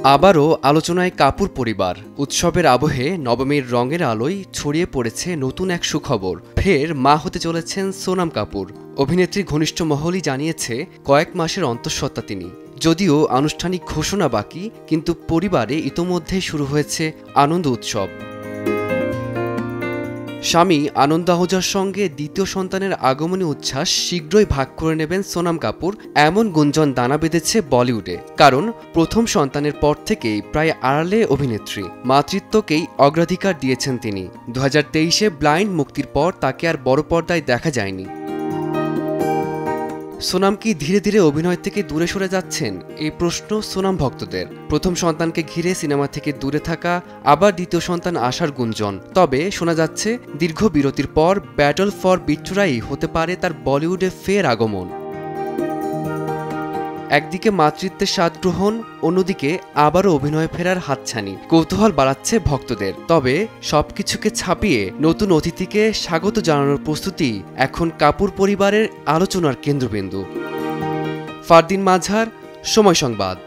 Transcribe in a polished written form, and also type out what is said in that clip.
আবারও আলোচনায় কাপুর পরিবার। উৎসবের আবহে নবমীর রঙের আলোয় ছড়িয়ে পড়েছে নতুন এক সুখবর। ফের মা হতে চলেছেন সোনাম কাপুর। অভিনেত্রীর ঘনিষ্ঠ মহলই জানিয়েছে কয়েক মাসের অন্তঃসত্ত্বা তিনি। যদিও আনুষ্ঠানিক ঘোষণা বাকি, কিন্তু পরিবারে ইতোমধ্যেই শুরু হয়েছে আনন্দ উৎসব। স্বামী আনন্দ আহুজার সঙ্গে দ্বিতীয় সন্তানের আগমনী উচ্ছ্বাস শীঘ্রই ভাগ করে নেবেন সোনাম কাপুর, এমন গুঞ্জন দানা বেঁধেছে বলিউডে। কারণ প্রথম সন্তানের পর থেকেই প্রায় আড়ালে অভিনেত্রী, মাতৃত্বকেই অগ্রাধিকার দিয়েছেন তিনি। 2023-এ ব্লাইন্ড মুক্তির পর তাকে আর বড় পর্দায় দেখা যায়নি। সোনাম কি ধীরে ধীরে অভিনয় থেকে দূরে সরে যাচ্ছেন, এই প্রশ্ন সোনাম ভক্তদের। প্রথম সন্তানকে ঘিরে সিনেমা থেকে দূরে থাকা, আবার দ্বিতীয় সন্তান আসার গুঞ্জন। তবে শোনা যাচ্ছে দীর্ঘ বিরতির পর ব্যাটল ফর বিট্টুরাই হতে পারে তার বলিউডে ফের আগমন। একদিকে মাতৃত্বের স্বাদ গ্রহণ, অন্যদিকে আবারও অভিনয়ে ফেরার হাতছানি কৌতূহল বাড়াচ্ছে ভক্তদের। তবে সবকিছুকে ছাপিয়ে নতুন অতিথিকে স্বাগত জানানোর প্রস্তুতি এখন কাপুর পরিবারের আলোচনার কেন্দ্রবিন্দু। ফারদিন মাঝার, সময় সংবাদ।